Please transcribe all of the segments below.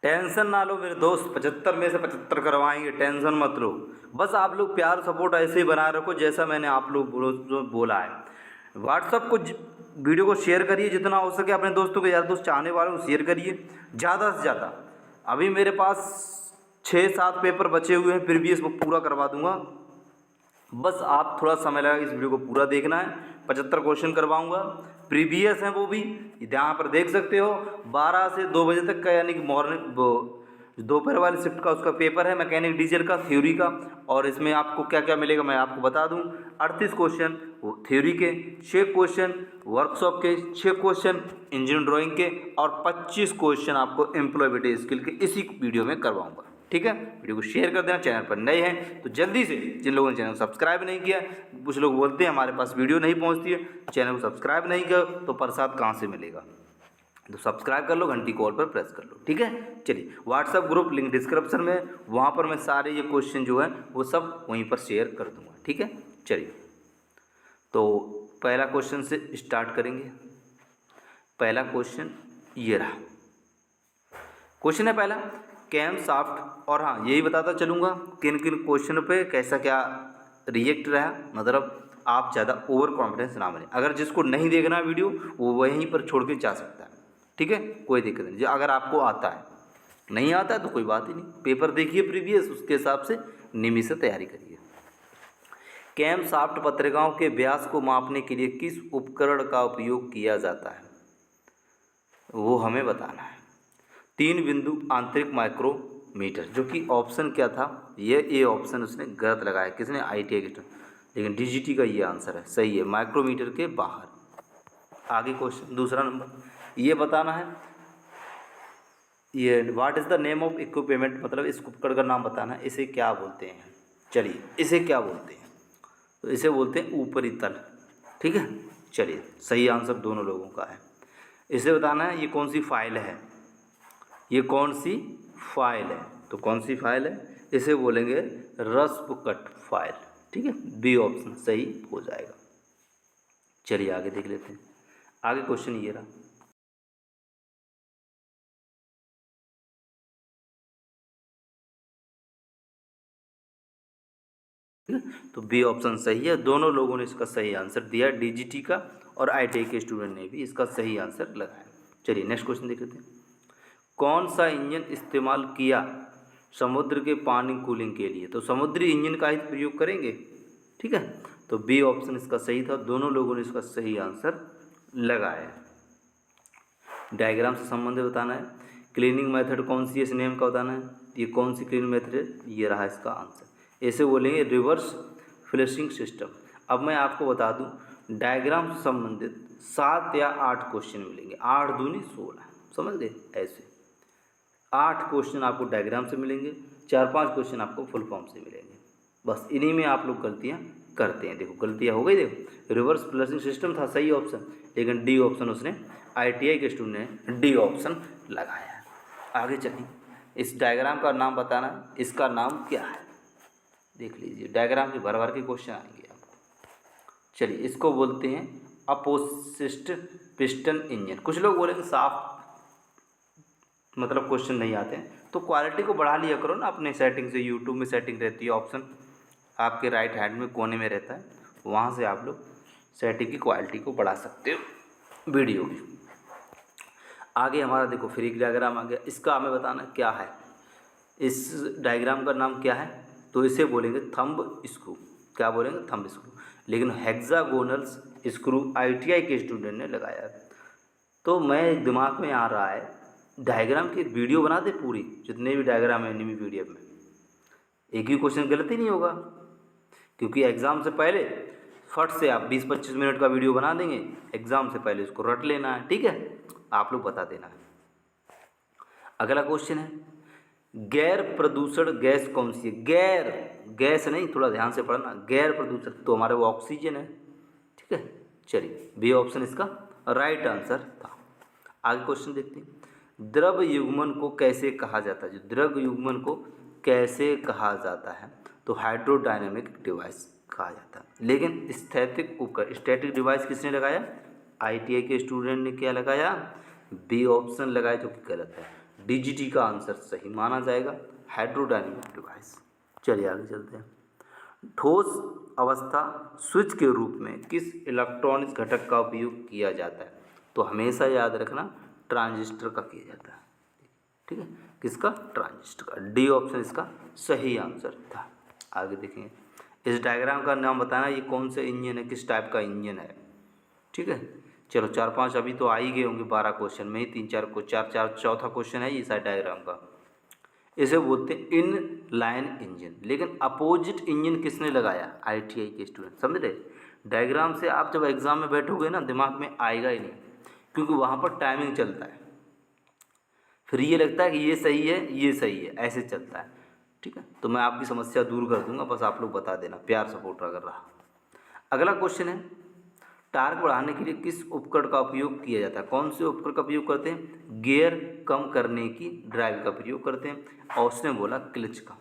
Tension ना लो मेरे दोस्त, 75 में से 75 करवाएंगे, टेंशन मत लो। बस आप लोग प्यार सपोर्ट ऐसे ही बनाए रखो जैसा मैंने आप लोग जो बोला है। व्हाट्सअप को वीडियो को शेयर करिए जितना हो सके, अपने दोस्तों को, यार दोस्त चाहने वालों को शेयर करिए ज़्यादा से ज़्यादा। अभी मेरे पास 6-7 पेपर बचे हुए हैं, प्रीवियस वो पूरा करवा दूंगा। बस आप थोड़ा समय लगा इस वीडियो को पूरा देखना है। 75 क्वेश्चन करवाऊंगा, प्रीवियस हैं वो भी, यहाँ पर देख सकते हो। 12 से 2 बजे तक का, यानी कि मॉर्निंग वो दोपहर वाली शिफ्ट का उसका पेपर है, मैकेनिक डीजल का थ्योरी का। और इसमें आपको क्या क्या मिलेगा मैं आपको बता दूं। 38 क्वेश्चन वो थ्योरी के, 6 क्वेश्चन वर्कशॉप के, 6 क्वेश्चन इंजन ड्राइंग के, और 25 क्वेश्चन आपको एम्प्लॉयबिलिटी स्किल के इसी वीडियो में करवाऊंगा। ठीक है, वीडियो को शेयर कर देना। चैनल पर नए हैं तो जल्दी से, जिन लोगों ने चैनल को सब्सक्राइब नहीं किया, कुछ लोग बोलते हैं हमारे पास वीडियो नहीं पहुंचती है, चैनल को सब्सक्राइब नहीं किया तो प्रसाद कहाँ से मिलेगा, तो सब्सक्राइब कर लो, घंटी कॉल पर प्रेस कर लो। ठीक है, चलिए व्हाट्सअप ग्रुप लिंक डिस्क्रिप्शन में, वहाँ पर मैं सारे ये क्वेश्चन जो है वो सब वहीं पर शेयर कर दूँगा। ठीक है, चलिए तो पहला क्वेश्चन से स्टार्ट करेंगे। पहला क्वेश्चन ये रहा, क्वेश्चन है पहला, कैम साफ्ट। और हाँ, यही बताता चलूँगा किन किन क्वेश्चन पे कैसा क्या रिएक्ट रहा, मतलब आप ज़्यादा ओवर कॉन्फिडेंस ना बने। अगर जिसको नहीं देखना वीडियो वो वहीं पर छोड़ के जा सकता है। ठीक है, कोई दिक्कत नहीं। अगर आपको आता है, नहीं आता है तो कोई बात ही नहीं, पेपर देखिए प्रीवियस, उसके हिसाब से नियमित से तैयारी करिए। कैम साफ्ट पत्रिकाओं के व्यास को मापने के लिए किस उपकरण का उपयोग किया जाता है, वो हमें बताना है। 3 बिंदु आंतरिक माइक्रोमीटर, जो कि ऑप्शन क्या था, ये ऑप्शन उसने गलत लगाया, किसने, ITI के, लेकिन DGT का ये आंसर है, सही है, माइक्रोमीटर के बाहर। आगे क्वेश्चन दूसरा नंबर, ये बताना है, ये what is the name of equipment, मतलब इस उपकरण का नाम बताना है, इसे क्या बोलते हैं। चलिए इसे क्या बोलते हैं, तो इसे बोलते हैं ऊपरी तल। ठीक है, चलिए सही आंसर दोनों लोगों का है। इसे बताना है ये कौन सी फाइल है, ये कौन सी फाइल है, तो कौन सी फाइल है, इसे बोलेंगे रस्प कट फाइल। ठीक है, बी ऑप्शन सही हो जाएगा। चलिए आगे देख लेते हैं। आगे क्वेश्चन ये रहा, ठीक है, तो बी ऑप्शन सही है। दोनों लोगों ने इसका सही आंसर दिया, DGT का और ITI के स्टूडेंट ने भी इसका सही आंसर लगाया। चलिए नेक्स्ट क्वेश्चन देख लेते हैं। कौन सा इंजन इस्तेमाल किया समुद्र के पानी कूलिंग के लिए, तो समुद्री इंजन का ही प्रयोग करेंगे। ठीक है, तो बी ऑप्शन इसका सही था, दोनों लोगों ने इसका सही आंसर लगाया। डायग्राम से संबंधित बताना है, क्लीनिंग मेथड कौन सी है, इस नेम का बताना है, ये कौन सी क्लीनिंग मेथड है, ये रहा इसका आंसर। ऐसे बोलेंगे रिवर्स फ्लशिंग सिस्टम। अब मैं आपको बता दूं, डायग्राम से संबंधित 7 या 8 क्वेश्चन मिलेंगे, 8 दूनी 16, समझ गए। ऐसे 8 क्वेश्चन आपको डायग्राम से मिलेंगे, 4-5 क्वेश्चन आपको फुल फॉर्म से मिलेंगे। बस इन्हीं में आप लोग गलतियाँ करते हैं। देखो गलतियाँ हो गई, देखो रिवर्स फ्लशिंग सिस्टम था सही ऑप्शन, लेकिन डी ऑप्शन उसने, ITI के स्टूडेंट ने डी ऑप्शन लगाया है। आगे चलिए, इस डायग्राम का नाम बताना, इसका नाम क्या है, देख लीजिए, डायग्राम के भर भर के क्वेश्चन आएंगे आपको। चलिए इसको बोलते हैं अपोसिस्ट पिस्टन इंजन। कुछ लोग बोलेंगे साफ, मतलब क्वेश्चन नहीं आते हैं, तो क्वालिटी को बढ़ा लिया करो ना अपने सेटिंग से। यूट्यूब में सेटिंग रहती है, ऑप्शन आपके राइट हैंड में कोने में रहता है, वहाँ से आप लोग सेटिंग की क्वालिटी को बढ़ा सकते हो वीडियो की। आगे हमारा देखो फ्री डायग्राम आ गया, इसका हमें बताना क्या है, इस डायग्राम का नाम क्या है, तो इसे बोलेंगे थंब स्क्रू। क्या बोलेंगे, थंब स्क्रू। लेकिन हेक्सागोनल्स स्क्रू ITI के स्टूडेंट ने लगाया है। तो मैं दिमाग में आ रहा है डायग्राम की वीडियो बना दे पूरी, जितने भी डायग्राम है एनिमी PDF में, एक ही क्वेश्चन गलत ही नहीं होगा, क्योंकि एग्ज़ाम से पहले फट से आप 20-25 मिनट का वीडियो बना देंगे, एग्ज़ाम से पहले उसको रट लेना है। ठीक है, आप लोग बता देना है। अगला क्वेश्चन है, गैर प्रदूषण गैस कौन सी है। गैर गैस नहीं, थोड़ा ध्यान से पढ़ना, गैर प्रदूषण तो हमारे वो ऑक्सीजन है। ठीक है, चलिए बी ऑप्शन इसका राइट आंसर था। आगे क्वेश्चन देखते हैं, द्रव युग्मन को कैसे कहा जाता है, जो द्रव युग्मन को कैसे कहा जाता है, तो हाइड्रोडायनेमिक डिवाइस कहा जाता है। लेकिन स्थैतिक उपकरण, स्टैटिक डिवाइस किसने लगाया, ITI के स्टूडेंट ने क्या लगाया, बी ऑप्शन लगाया, जो कि गलत है। डीजीटी का आंसर सही माना जाएगा, हाइड्रोडायनेमिक डिवाइस। चलिए आगे चलते हैं। ठोस अवस्था स्विच के रूप में किस इलेक्ट्रॉनिक्स घटक का उपयोग किया जाता है? तो हमेशा याद रखना ट्रांजिस्टर का किया जाता है, ठीक है। किसका? ट्रांजिस्टर का। डी ऑप्शन इसका सही आंसर था। आगे देखेंगे, इस डायग्राम का नाम बताना, ये कौन से इंजन है, किस टाइप का इंजन है, ठीक है। चलो 4-5 अभी तो आ ही गए होंगे, 12 क्वेश्चन में ही 3-4 को 4 चौथा क्वेश्चन है ये साइड डायग्राम का। इसे बोलते हैं इन लाइन इंजन। लेकिन अपोजिट इंजन किसने लगाया? आईटीआई के स्टूडेंट, समझ रहे। डायग्राम से आप जब एग्जाम में बैठोगे ना, दिमाग में आएगा ही नहीं, क्योंकि वहाँ पर टाइमिंग चलता है, फिर ये लगता है कि ये सही है, ये सही है, ऐसे चलता है, ठीक है। तो मैं आपकी समस्या दूर कर दूंगा, बस आप लोग बता देना, प्यार सपोर्ट अगर रहा। अगला क्वेश्चन है, टार्क बढ़ाने के लिए किस उपकरण का उपयोग किया जाता है? कौन से उपकरण का उपयोग करते हैं? गियर कम करने की ड्राइव का प्रयोग करते हैं, और उसने बोला क्लच का।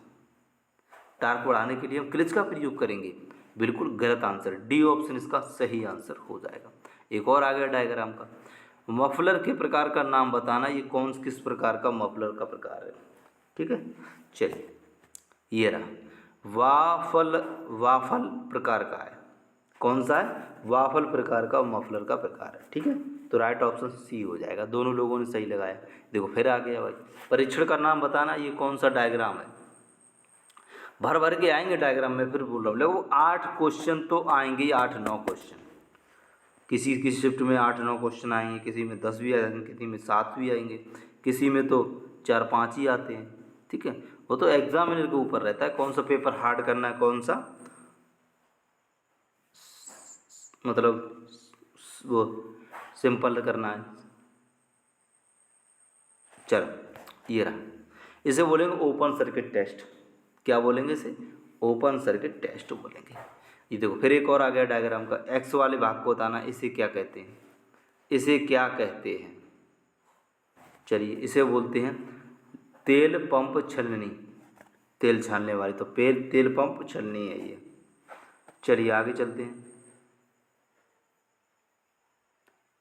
टार्क बढ़ाने के लिए हम क्लच का प्रयोग करेंगे, बिल्कुल गलत आंसर। डी ऑप्शन इसका सही आंसर हो जाएगा। एक और आ गया डायग्राम का, मफलर के प्रकार का नाम बताना, ये कौन किस प्रकार का मफलर का प्रकार है, ठीक है। चलिए ये रहा, वाफल प्रकार का है। कौन सा है? वाफल प्रकार का मफलर का प्रकार है, ठीक है। तो राइट ऑप्शन सी हो जाएगा। दोनों लोगों ने सही लगाया। देखो फिर आ गया भाई, परीक्षण का नाम बताना, ये कौन सा डायग्राम है। भर भर के आएंगे डायग्राम में, फिर बोल रहा हूँ, लेकिन 8 क्वेश्चन तो आएंगे ही, 8-9 क्वेश्चन। किसी किसी शिफ्ट में 8-9 क्वेश्चन आएंगे, किसी में 10 भी आएंगे, किसी में 7 भी आएंगे, किसी में तो 4-5 ही आते हैं, ठीक है। वो तो एग्जामिनर के ऊपर रहता है कौन सा पेपर हार्ड करना है, कौन सा मतलब वो सिंपल करना है। चलो ये रहा, इसे बोलेंगे ओपन सर्किट टेस्ट। क्या बोलेंगे इसे? ओपन सर्किट टेस्ट बोलेंगे। ये देखो फिर एक और आ गया डायग्राम का, एक्स वाले भाग को बताना, इसे क्या कहते हैं, इसे क्या कहते हैं। चलिए इसे बोलते हैं तेल पंप छलनी, तेल छानने वाली, तो तेल पंप छलनी है ये। चलिए आगे चलते हैं।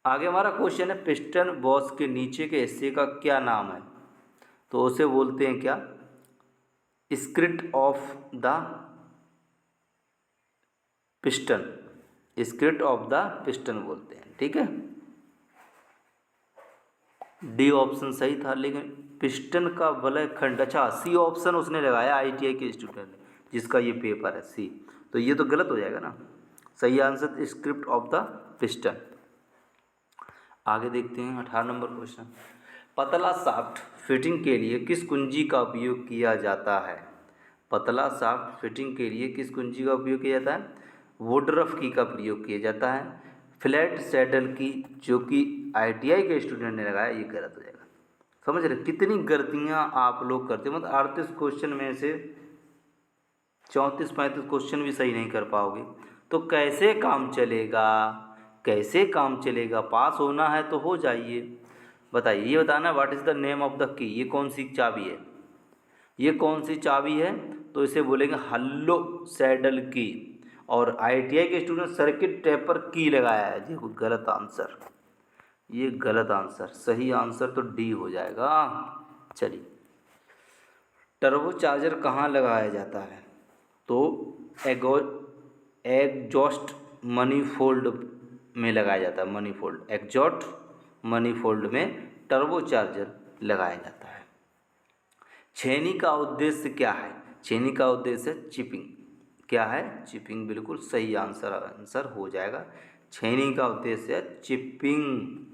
आगे हमारा क्वेश्चन है, पिस्टन बॉस के नीचे के हिस्से का क्या नाम है? तो उसे बोलते हैं क्या? Skirt of the piston, skirt of the piston बोलते हैं, ठीक है। डी ऑप्शन सही था, लेकिन पिस्टन का वलय खंड, अच्छा सी ऑप्शन उसने लगाया आईटीआई के स्टूडेंट ने, जिसका ये पेपर है सी, तो ये तो गलत हो जाएगा ना। सही answer script of the piston. आगे देखते हैं 18 नंबर क्वेश्चन, पतला शाफ्ट फिटिंग के लिए किस कुंजी का उपयोग किया जाता है? पतला शाफ्ट फिटिंग के लिए किस कुंजी का उपयोग किया जाता है? वुडरफ की का प्रयोग किया जाता है। फ्लैट सैडल की, जो कि आईटीआई के स्टूडेंट ने लगाया, ये गलत हो जाएगा। समझ रहे कितनी गलतियां आप लोग करते हो, मतलब 38 क्वेश्चन में से 34-35 क्वेश्चन भी सही नहीं कर पाओगे, तो कैसे काम चलेगा, कैसे काम चलेगा? पास होना है तो हो जाइए। बताइए, ये बताना what is the name of the key, ये कौन सी चाबी है, ये कौन सी चाबी है? तो इसे बोलेंगे हल्लो सैडल की। और आईटीआई के स्टूडेंट सर्किट टेपर की लगाया है, ये गलत आंसर, ये गलत आंसर। सही आंसर तो डी हो जाएगा। चलिए, टर्बो चार्जर कहाँ लगाया जाता है? तो एग्जॉस्ट मनीफोल्ड में लगाया जाता है, मनीफोल्ड, एग्जॉस्ट मनीफोल्ड में टर्बो चार्जर लगाया जाता है। छेनी का उद्देश्य क्या है? छेनी का उद्देश्य चिपिंग। क्या है? चिपिंग, बिल्कुल सही आंसर हो जाएगा। छेनी का उद्देश्य चिपिंग।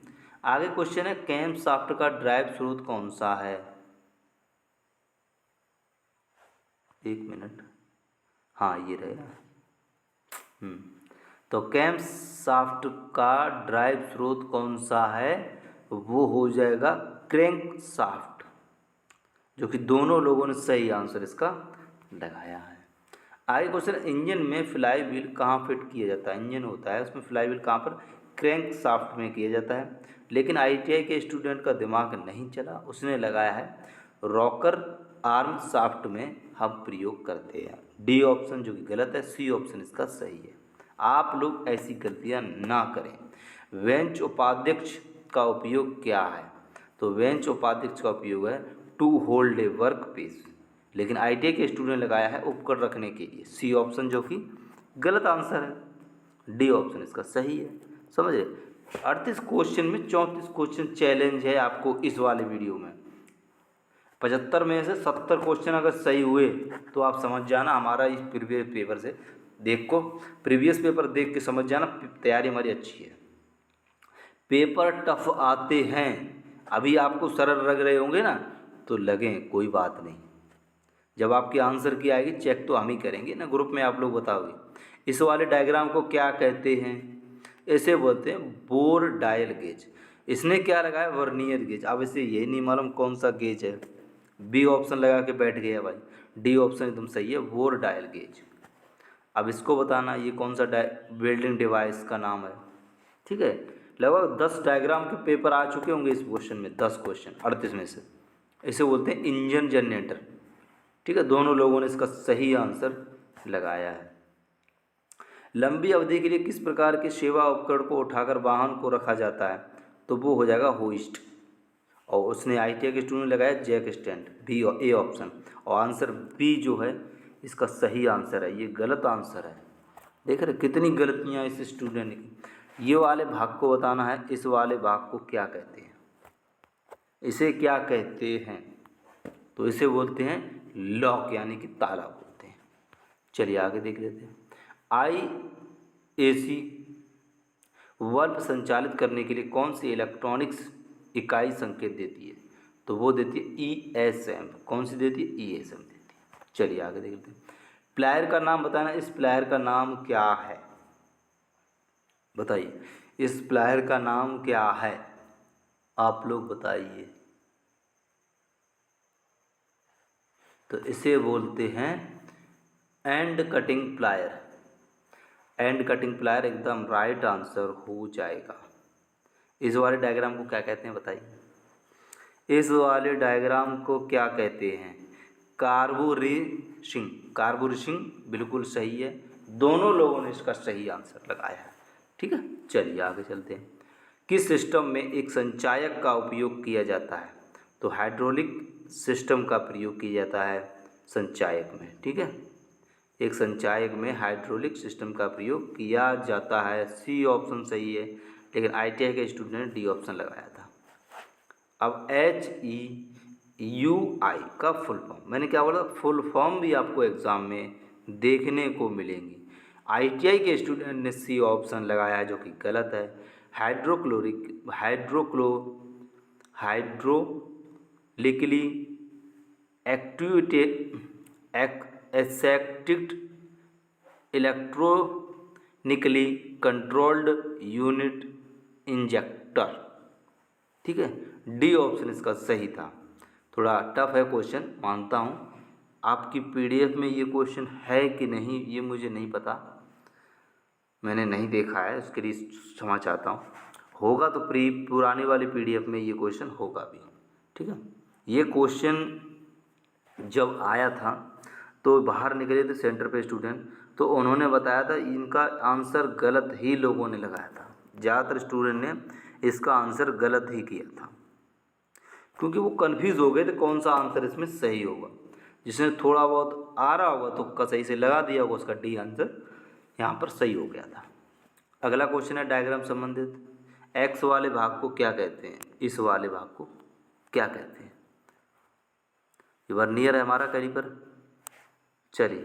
आगे क्वेश्चन है, कैम शाफ्ट का ड्राइव स्रोत कौन सा है? एक मिनट, हाँ ये रहेगा। तो कैम शाफ्ट का ड्राइव स्रोत कौन सा है? वो हो जाएगा क्रैंक शाफ्ट, जो कि दोनों लोगों ने सही आंसर इसका लगाया है। आगे क्वेश्चन, इंजन में फ्लाई व्हील कहाँ फिट किया जाता है? इंजन होता है, उसमें फ्लाई व्हील कहाँ पर? क्रैंक शाफ्ट में किया जाता है। लेकिन आईटीआई के स्टूडेंट का दिमाग नहीं चला, उसने लगाया है रॉकर आर्म शाफ्ट में हम प्रयोग करते हैं। डी ऑप्शन जो कि गलत है, सी ऑप्शन इसका सही है। आप लोग ऐसी गलतियां ना करें। वेंच उपाध्यक्ष का उपयोग क्या है? तो बेंच उपाध्यक्ष का उपयोग है to hold a work piece, लेकिन ITI के स्टूडेंट ने लगाया है उपकरण रखने के लिए। सी ऑप्शन जो कि गलत आंसर है, डी ऑप्शन इसका सही है। समझ रहे? 38 क्वेश्चन में 34 क्वेश्चन चैलेंज है आपको इस वाले वीडियो में। 75 में से 70 क्वेश्चन अगर सही हुए तो आप समझ जाना हमारा इस प्रीवियस पेपर से प्रीवियस पेपर देख के समझ जाना तैयारी हमारी अच्छी है। पेपर टफ आते हैं, अभी आपको सरल लग रहे होंगे ना, तो लगें, कोई बात नहीं। जब आपकी आंसर की आएगी चेक तो हम ही करेंगे ना, ग्रुप में आप लोग बताओगे। इस वाले डायग्राम को क्या कहते हैं? इसे बोलते हैं बोर डायल गेज। इसने क्या लगाया? Vernier gauge. अब इसे यही नहीं मालूम कौन सा गेज है, बी ऑप्शन लगा के बैठ गया भाई। डी ऑप्शन एकदम सही है, बोर डायल गेज। अब इसको बताना ये कौन सा वेल्डिंग डिवाइस का नाम है। ठीक है, लगभग 10 डायग्राम के पेपर आ चुके होंगे इस क्वेश्चन में, 10 क्वेश्चन 38 में से। इसे बोलते हैं इंजन जनरेटर। ठीक है, दोनों लोगों ने इसका सही आंसर लगाया है। लंबी अवधि के लिए किस प्रकार के सेवा उपकरण को उठाकर वाहन को रखा जाता है? तो वो हो जाएगा होइस्ट। और उसने ITI के स्टूडेंट लगाया जैक स्टैंड, बी और ए ऑप्शन। और आंसर बी जो है इसका सही आंसर है, ये गलत आंसर है। देख रहे कितनी गलतियाँ इस स्टूडेंट की। ये वाले भाग को बताना है, इस वाले भाग को क्या कहते हैं, इसे क्या कहते हैं? तो इसे बोलते हैं लॉक, यानी कि ताला बोलते हैं। चलिए आगे देख लेते हैं। IAC बल्ब संचालित करने के लिए कौन सी इलेक्ट्रॉनिक्स इकाई संकेत देती है? तो वो देती है ESM। कौन सी देती है? ESM देती है। चलिए आगे देख लेते हैं। प्लायर का नाम बताना, इस प्लायर का नाम क्या है? बताइए, इस प्लायर का नाम क्या है? आप लोग बताइए। तो इसे बोलते हैं and cutting plier. And cutting plier एकदम राइट आंसर हो जाएगा। इस वाले डायग्राम को क्या कहते हैं बताइए? इस वाले डायग्राम को क्या कहते हैं? कार्बोरेशिंग। कार्बोरेशिंग बिल्कुल सही है, दोनों लोगों ने इसका सही आंसर लगाया है। ठीक है, चलिए आगे चलते हैं। किस सिस्टम में एक संचायक का उपयोग किया जाता है? तो हाइड्रोलिक सिस्टम का प्रयोग किया जाता है संचायक में। ठीक है, एक संचायक में हाइड्रोलिक सिस्टम का प्रयोग किया जाता है, सी ऑप्शन सही है, लेकिन ITI के स्टूडेंट ने डी ऑप्शन लगाया था। अब HEUI का फुल फॉर्म, मैंने क्या बोला? फुल फॉर्म भी आपको एग्ज़ाम में देखने को मिलेंगी। ITI के स्टूडेंट ने सी ऑप्शन लगाया है, जो कि गलत है। Hydraulically accepted electronically controlled unit injector. ठीक है, डी ऑप्शन इसका सही था। थोड़ा टफ है क्वेश्चन, मानता हूँ। आपकी PDF में ये क्वेश्चन है कि नहीं ये मुझे नहीं पता, मैंने नहीं देखा है, उसके लिए क्षमा चाहता हूँ। होगा तो पुरानी वाली PDF में ये क्वेश्चन होगा भी। ठीक है, ये क्वेश्चन जब आया था तो बाहर निकले थे सेंटर पे स्टूडेंट, तो उन्होंने बताया था इनका आंसर गलत ही लोगों ने लगाया था। ज़्यादातर स्टूडेंट ने इसका आंसर गलत ही किया था, क्योंकि वो कन्फ्यूज़ हो गए थे कौन सा आंसर इसमें सही होगा। जिसने थोड़ा बहुत आ रहा होगा तुक्का सही से लगा दिया होगा, उसका डी आंसर यहाँ पर सही हो गया था। अगला क्वेश्चन है डायग्राम संबंधित। एक्स वाले भाग को क्या कहते हैं? इस वाले भाग को क्या कहते हैं? ये वर्नियर है हमारा कैलिपर। चलिए,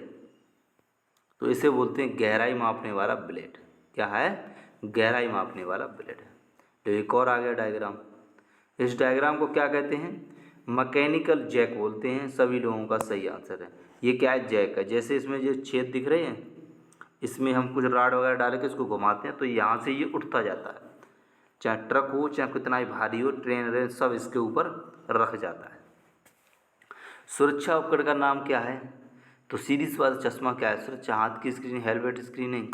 तो इसे बोलते हैं गहराई मापने वाला ब्लेड। क्या है? गहराई मापने वाला ब्लेड है। तो एक और आ गया डायग्राम। इस डायग्राम को क्या कहते हैं? मैकेनिकल जैक बोलते हैं। सभी लोगों का सही आंसर है। ये क्या है? जैक है। जैसे इसमें जो छेद दिख रहे हैं, इसमें हम कुछ राड वगैरह डाल के इसको घुमाते हैं तो यहाँ से ये उठता जाता है। चाहे ट्रक हो, चाहे कितना ही भारी हो, ट्रेन रेल, सब इसके ऊपर रख जाता है। सुरक्षा उपकरण का नाम क्या है? तो सीधी सवाल, चश्मा क्या है? सुरक्षा हाथ की स्क्रीन, हेलमेट स्क्रीन नहीं,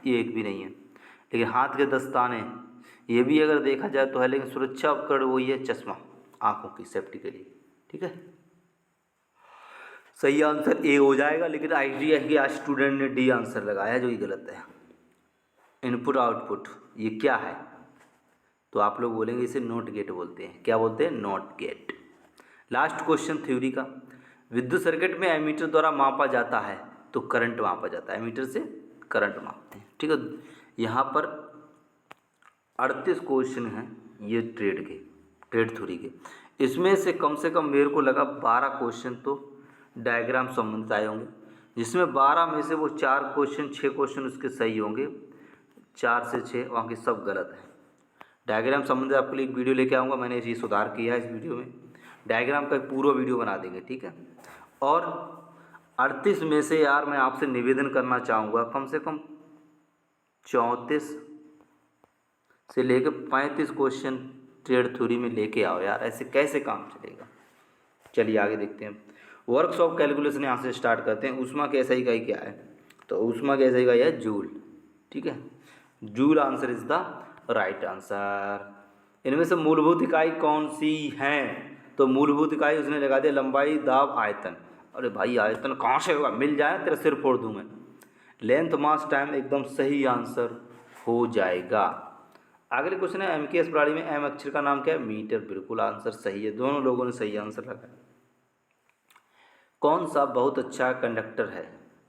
ये एक भी नहीं है। लेकिन हाथ के दस्ताने, ये भी अगर देखा जाए तो है, लेकिन सुरक्षा उपकरण वही है चश्मा, आँखों की सेफ्टी के लिए। ठीक है, सही आंसर ए हो जाएगा, लेकिन ITI के स्टूडेंट ने डी आंसर लगाया, जो कि गलत है। इनपुट आउटपुट ये क्या है? तो आप लोग बोलेंगे इसे नॉट गेट बोलते हैं। क्या बोलते हैं? Not gate. Last question theory का, विद्युत सर्किट में एमीटर द्वारा मापा जाता है, तो करंट मापा जाता है, एमीटर से करंट मापते हैं। ठीक है, यहाँ पर 38 क्वेश्चन हैं ये ट्रेड थ्योरी के। इसमें से कम मेरे को लगा 12 क्वेश्चन तो डायग्राम संबंधित आए होंगे, जिसमें 12 में से वो 4 क्वेश्चन 6 क्वेश्चन उसके सही होंगे, 4 से 6 बाकी सब गलत है। डायग्राम संबंधित आपके लिए एक वीडियो लेके आऊँगा, मैंने ये सुधार किया है इस वीडियो में, डायग्राम का एक पूरा वीडियो बना देंगे। ठीक है, और 38 में से यार मैं आपसे निवेदन करना चाहूँगा कम से कम 34 से लेकर 35 क्वेश्चन ट्रेड थ्योरी में लेके आओ यार, ऐसे कैसे काम चलेगा। चलिए आगे देखते हैं। वर्कशॉप कैलकुलेशन यहाँ से स्टार्ट करते हैं। ऊष्मा की SI इकाई क्या है? तो ऊष्मा की SI इकाई है जूल। ठीक है, joule answer is the right answer. इनमें से मूलभूत इकाई कौन सी हैं? तो मूलभूत इकाई उसने लगा दिया लंबाई, दाब, आयतन। अरे भाई आयतन कहाँ से होगा, मिल जाए तेरा सिर फोड़ दूँ मैं। लेंथ, मास, टाइम एकदम सही आंसर हो जाएगा। अगले क्वेश्चन है MKS प्रणाली में M अक्षर का नाम क्या है? मीटर। बिल्कुल आंसर सही है, दोनों लोगों ने सही आंसर लगाया। कौन सा बहुत अच्छा कंडक्टर है?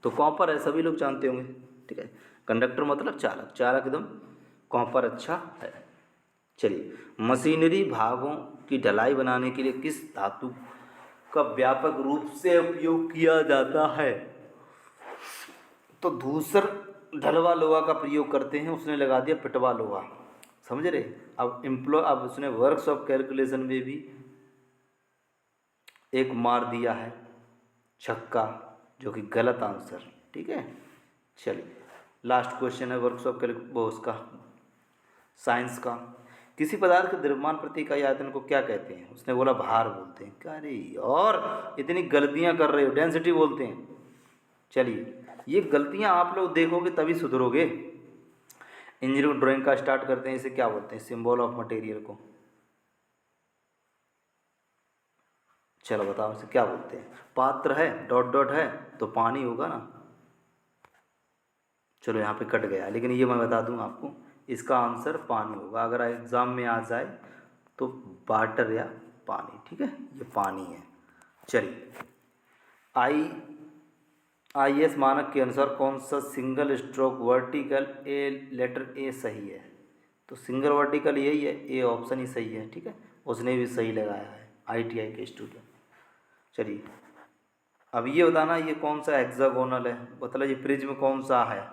तो कॉपर है, सभी लोग जानते होंगे। ठीक है, कंडक्टर मतलब चालक, चालक एकदम कॉपर अच्छा है। चलिए, मशीनरी भागों की ढलाई बनाने के लिए किस धातु का व्यापक रूप से उपयोग किया जाता है? तो धूसर ढलवा लोहा का प्रयोग करते हैं, उसने लगा दिया पिटवा लोहा। समझ रहे? अब उसने वर्कशॉप कैलकुलेशन में भी एक मार दिया है छक्का, जो कि गलत आंसर। ठीक है, चलिए लास्ट क्वेश्चन है वर्कशॉप उसका साइंस का। किसी पदार्थ के द्रव्यमान प्रति इकाई आयतन को क्या कहते हैं? उसने बोला भार बोलते हैं। अरे और इतनी गलतियां कर रहे हो, डेंसिटी बोलते हैं। चलिए, ये गलतियां आप लोग देखोगे तभी सुधरोगे। इंजीनियरिंग ड्राइंग का स्टार्ट करते हैं। इसे क्या बोलते हैं? सिंबल ऑफ मटेरियल को। चलो बताओ इसे क्या बोलते हैं? पात्र है, डॉट डॉट है तो पानी होगा ना। चलो यहाँ पे कट गया, लेकिन ये मैं बता दूँ आपको, इसका आंसर पानी होगा। अगर एग्ज़ाम में आ जाए तो वाटर या पानी। ठीक है, ये पानी है। चलिए, IS मानक के अनुसार कौन सा single stroke vertical letter A सही है? तो सिंगल वर्टिकल यही है, ए ऑप्शन ही सही है। ठीक है, उसने भी सही लगाया है, ITI के स्टूडेंट। चलिए, अब ये बताना ये कौन सा हेक्सागोनल है, मतलब ये प्रिज्म कौन सा है?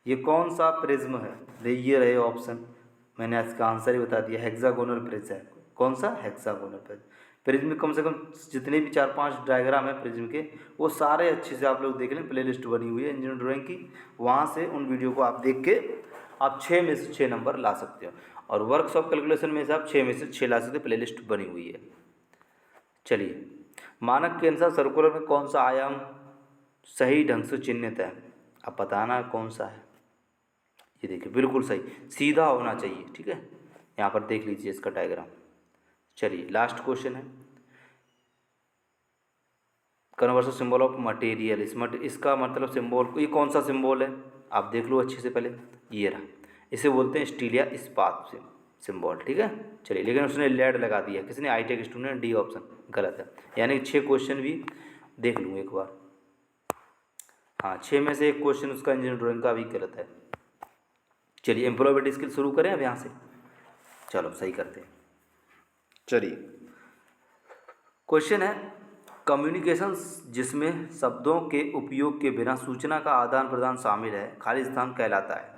ये कौन सा प्रिज्म है? ये रहे ऑप्शन, मैंने इसका आंसर ही बता दिया, हेक्सागोनल प्रिज्म है। कौन सा? Hexagonal prism. प्रिज्म में कम से कम जितने भी 4-5 डायग्राम है प्रिज्म के, वो सारे अच्छे से आप लोग देख लें, प्लेलिस्ट बनी हुई है इंजीनियरिंग ड्राइंग की, वहाँ से उन वीडियो को आप देख के आप 6 में से 6 नंबर ला सकते हो। और वर्कशॉप कैलकुलेशन में से आप 6 में से 6 ला सकते हो, प्लेलिस्ट बनी हुई है। चलिए, मानक के अनुसार सर्कुलर में कौन सा आयाम सही ढंग से चिह्नित है? अब बताना कौन सा है। ये देखिए बिल्कुल सही, सीधा होना चाहिए। ठीक है, यहाँ पर देख लीजिए इसका डायग्राम। चलिए लास्ट क्वेश्चन है, कन्वर्सल सिंबल ऑफ मटेरियल। इसका मतलब सिंबल, ये कौन सा सिंबल है आप देख लो अच्छे से पहले। ये रहा, इसे बोलते हैं स्टील या इस्पात सिंबल। ठीक है, चलिए, लेकिन उसने लेड लगा दिया, किसने? ITI के स्टूडेंट। डी ऑप्शन गलत है, यानी 6 क्वेश्चन भी देख लूँ एक बार। हाँ, 6 में से 1 क्वेश्चन उसका इंजीनियरिंग ड्राइंग का भी गलत है। चलिए, एम्प्लॉयबिलिटी स्किल शुरू करें अब यहाँ से। चलो सही करते हैं। चलिए, क्वेश्चन है कम्युनिकेशंस जिसमें शब्दों के उपयोग के बिना सूचना का आदान प्रदान शामिल है, खाली स्थान कहलाता है?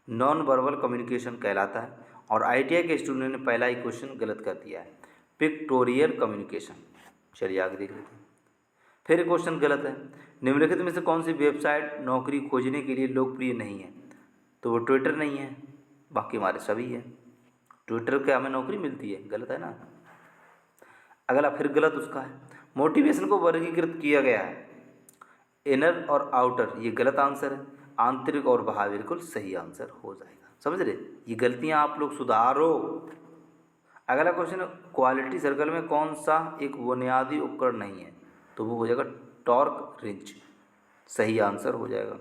नॉन वर्बल कम्युनिकेशन कहलाता है। और ITI के स्टूडेंट ने पहला ही क्वेश्चन गलत कर दिया है, पिक्टोरियल कम्युनिकेशन। चलिए आगे देख लेते हैं। फिर क्वेश्चन गलत है, निम्नलिखित में से कौन सी वेबसाइट नौकरी खोजने के लिए लोकप्रिय नहीं है? तो वो ट्विटर नहीं है, बाकी हमारे सभी है। ट्विटर के हमें नौकरी मिलती है, गलत है ना। अगला फिर गलत उसका है, मोटिवेशन को वर्गीकृत किया गया है इनर और आउटर, ये गलत आंसर है। आंतरिक और बाहर बिल्कुल सही आंसर हो जाएगा। समझ रहे? ये गलतियां आप लोग सुधारो। अगला क्वेश्चन है, क्वालिटी सर्कल में कौन सा एक बुनियादी उपकरण नहीं है? तो वो हो जाएगा टॉर्क रिंच, सही आंसर हो जाएगा।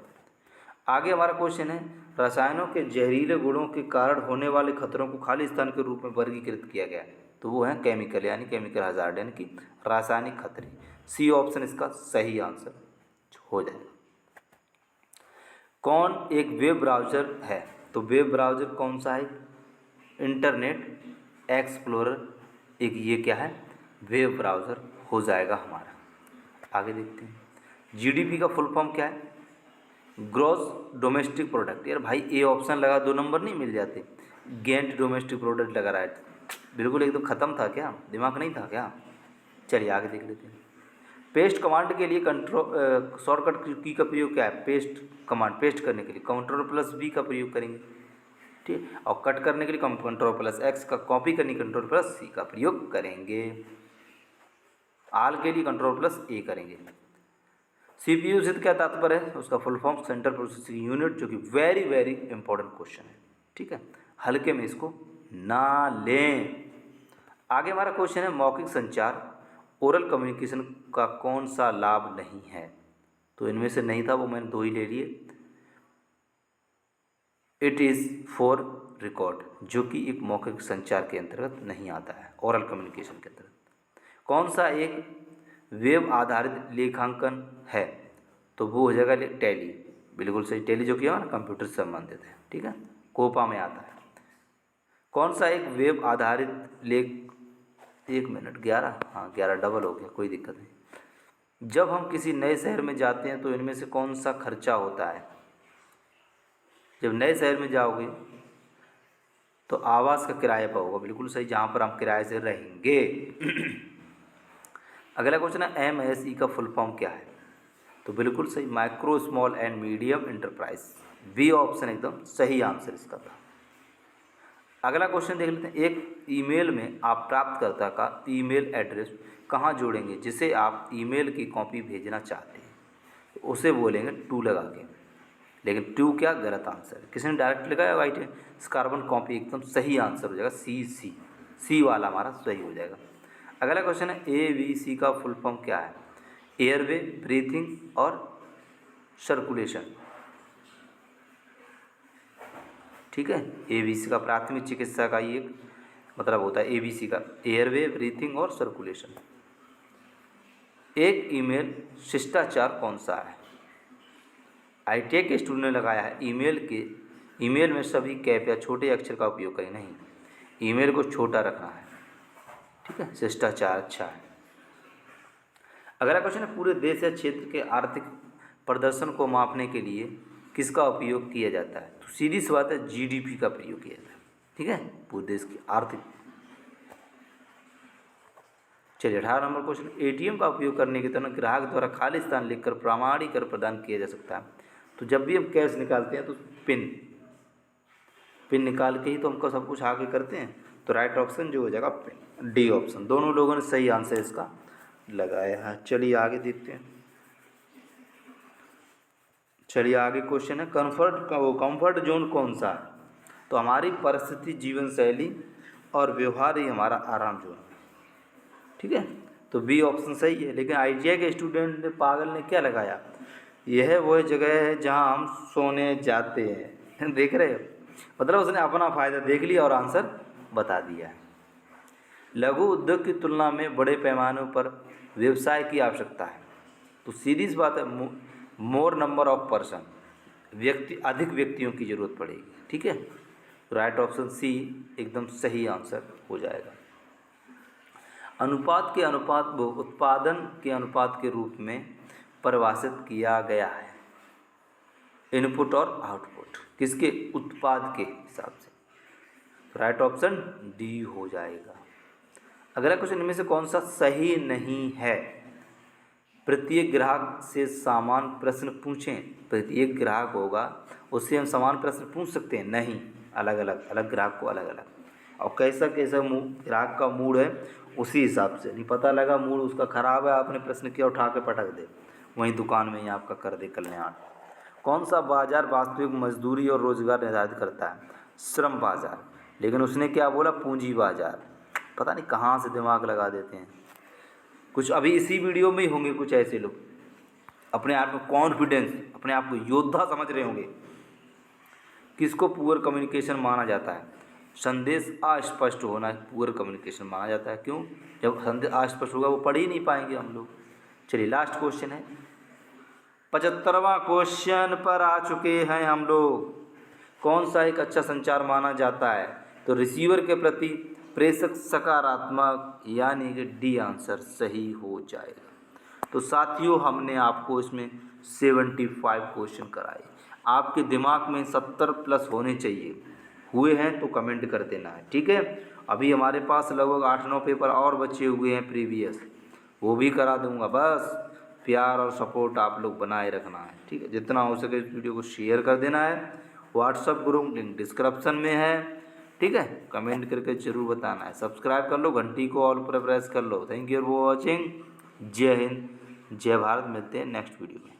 आगे हमारा क्वेश्चन है, रसायनों के जहरीले गुणों के कारण होने वाले खतरों को खाली स्थान के रूप में वर्गीकृत किया गया है। तो वो है केमिकल, यानी केमिकल हजार्ड, यानी कि रासायनिक खतरे। सी ऑप्शन इसका सही आंसर हो जाएगा। कौन एक वेब ब्राउज़र है? तो वेब ब्राउज़र कौन सा है? इंटरनेट एक्सप्लोरर एक ये क्या है? वेब ब्राउज़र हो जाएगा हमारा। आगे देखते हैं, जीडीपी का फुल फॉर्म क्या है? Gross domestic product. यार भाई ए ऑप्शन लगा 2 नंबर नहीं मिल जाते, गेंट डोमेस्टिक प्रोडक्ट लगा रहा है, बिल्कुल एकदम ख़त्म था क्या? दिमाग नहीं था क्या? चलिए आगे देख लेते हैं। पेस्ट कमांड के लिए शॉर्टकट की का प्रयोग क्या है? पेस्ट कमांड, पेस्ट करने के लिए Ctrl+V का प्रयोग करेंगे, ठीक है। और कट करने के लिए Ctrl+X का, कॉपी करने Ctrl+C का प्रयोग करेंगे। आल के लिए Ctrl+A करेंगे। CPU से क्या तात्पर्य है? उसका full form central processing unit, जो कि वेरी वेरी इंपॉर्टेंट क्वेश्चन है, ठीक है, हल्के में इसको ना लें। आगे हमारा क्वेश्चन है, मौखिक संचार ओरल कम्युनिकेशन का कौन सा लाभ नहीं है? तो इनमें से नहीं था, वो मैंने 2 ही ले लिए। इट इज़ फॉर रिकॉर्ड, जो कि एक मौखिक संचार के अंतर्गत नहीं आता है, ओरल कम्युनिकेशन के अंतर्गत। कौन सा एक वेब आधारित लेखांकन है? तो वो हो जाएगा टैली, बिल्कुल सही। टैली जो कि हमारा कंप्यूटर से संबंधित है, ठीक है, कोपा में आता है। कौन सा एक वेब आधारित लेख, 1 मिनट 11, हाँ 11 डबल हो गया, कोई दिक्कत नहीं। जब हम किसी नए शहर में जाते हैं तो इनमें से कौन सा खर्चा होता है? जब नए शहर में जाओगे तो आवास का किराया पर होगा, बिल्कुल सही, जहाँ पर हम किराए से रहेंगे। अगला क्वेश्चन है, MSE का फुल फॉर्म क्या है? तो बिल्कुल सही, micro small and medium enterprise. B option एकदम सही आंसर इसका था। अगला क्वेश्चन देख लेते हैं, एक ईमेल में आप प्राप्तकर्ता का ईमेल एड्रेस कहाँ जोड़ेंगे जिसे आप ईमेल की कॉपी भेजना चाहते हैं? तो उसे बोलेंगे टू लगा के, लेकिन टू क्या गलत आंसर है, किसी ने डायरेक्ट लगाया वाइट है, कार्बन कॉपी एकदम सही आंसर हो जाएगा, सी वाला हमारा सही हो जाएगा। अगला क्वेश्चन है, ABC का फुल फॉर्म क्या है? एयरवे, ब्रीथिंग और सर्कुलेशन, ठीक है। ABC का प्राथमिक चिकित्सा का ये मतलब होता है, ABC का एयरवे, ब्रीथिंग और सर्कुलेशन। एक ईमेल शिष्टाचार कौन सा है? ITA के स्टूडेंट ने लगाया है, ईमेल में सभी कैप या छोटे अक्षर का उपयोग करें, नहीं, ईमेल को छोटा रखना है, ठीक है, शिष्टाचार अच्छा है। अगला क्वेश्चन है, पूरे देश या क्षेत्र के आर्थिक प्रदर्शन को मापने के लिए किसका उपयोग किया जाता है? तो सीधी सी बात है, GDP का प्रयोग किया जाता है, ठीक है, पूरे देश की आर्थिक। चलिए 18 नंबर क्वेश्चन, ATM का उपयोग करने के दौरान ग्राहक द्वारा खाली स्थान लिखकर प्रमाणीकरण प्रदान किया जा सकता है। तो जब भी हम कैश निकालते हैं तो पिन निकाल के ही तो हमको सब कुछ आगे करते हैं। तो राइट ऑप्शन जो हो जाएगा पिन, डी ऑप्शन। दोनों लोगों ने सही आंसर इसका लगाया है। चलिए आगे देखते हैं। चलिए आगे क्वेश्चन है, कंफर्ट जोन कौन सा है? तो हमारी परिस्थिति, जीवन शैली और व्यवहार ही हमारा आराम जोन, ठीक है। तो बी ऑप्शन सही है। लेकिन ITA के स्टूडेंट ने, पागल ने क्या लगाया? यह वह जगह है जहां हम सोने जाते हैं। देख रहे हो, मतलब उसने अपना फ़ायदा देख लिया और आंसर बता दिया। लघु उद्योग की तुलना में बड़े पैमाने पर व्यवसाय की आवश्यकता है। तो सीधी सी बात है, मोर नंबर ऑफ पर्सन, अधिक व्यक्तियों की ज़रूरत पड़ेगी, ठीक है। राइट ऑप्शन सी एकदम सही आंसर हो जाएगा। अनुपात के अनुपात को उत्पादन के अनुपात के रूप में परिभाषित किया गया है। इनपुट और आउटपुट किसके? उत्पाद के हिसाब से। राइट ऑप्शन डी हो जाएगा। अगला क्वेश्चन, इनमें से कौन सा सही नहीं है? प्रत्येक ग्राहक से समान प्रश्न पूछें। प्रत्येक ग्राहक होगा, उससे हम समान प्रश्न पूछ सकते हैं? नहीं, अलग अलग ग्राहक को अलग अलग। और कैसा ग्राहक का मूड है उसी हिसाब से। नहीं पता लगा मूड उसका ख़राब है, आपने प्रश्न किया, उठा के पटक दे, वहीं दुकान में ही आपका कर दे कल्याण। कौन सा बाजार वास्तविक मजदूरी और रोजगार निर्धारित करता है? श्रम बाजार। लेकिन उसने क्या बोला? पूंजी बाजार। पता नहीं कहाँ से दिमाग लगा देते हैं कुछ। अभी इसी वीडियो में ही होंगे कुछ ऐसे लोग। अपने आप में कॉन्फिडेंस, अपने आप को योद्धा समझ रहे होंगे। किसको पुअर कम्युनिकेशन माना जाता है? संदेश अस्पष्ट होना पुअर कम्युनिकेशन माना जाता है। क्यों? जब संदेश अस्पष्ट होगा वो पढ़ ही नहीं पाएंगे हम लोग। चलिए लास्ट क्वेश्चन है, 75वां क्वेश्चन पर आ चुके हैं हम लोग। कौन सा एक अच्छा संचार माना जाता है? तो रिसीवर के प्रति प्रेषक सकारात्मक, यानी कि डी आंसर सही हो जाएगा। तो साथियों हमने आपको इसमें 75 क्वेश्चन कराए। आपके दिमाग में 70 प्लस होने चाहिए। हुए हैं तो कमेंट कर देना है, ठीक है। अभी हमारे पास लगभग 8-9 पेपर और बचे हुए हैं प्रीवियस, वो भी करा दूंगा। बस प्यार और सपोर्ट आप लोग बनाए रखना है, ठीक है। जितना हो सके इस वीडियो को शेयर कर देना है। व्हाट्सअप ग्रुप लिंक डिस्क्रिप्शन में है, ठीक है। कमेंट करके ज़रूर बताना है। सब्सक्राइब कर लो, घंटी को ऑल पर प्रेस कर लो। Thank you for watching. जय हिंद, जय भारत। मिलते हैं नेक्स्ट वीडियो में।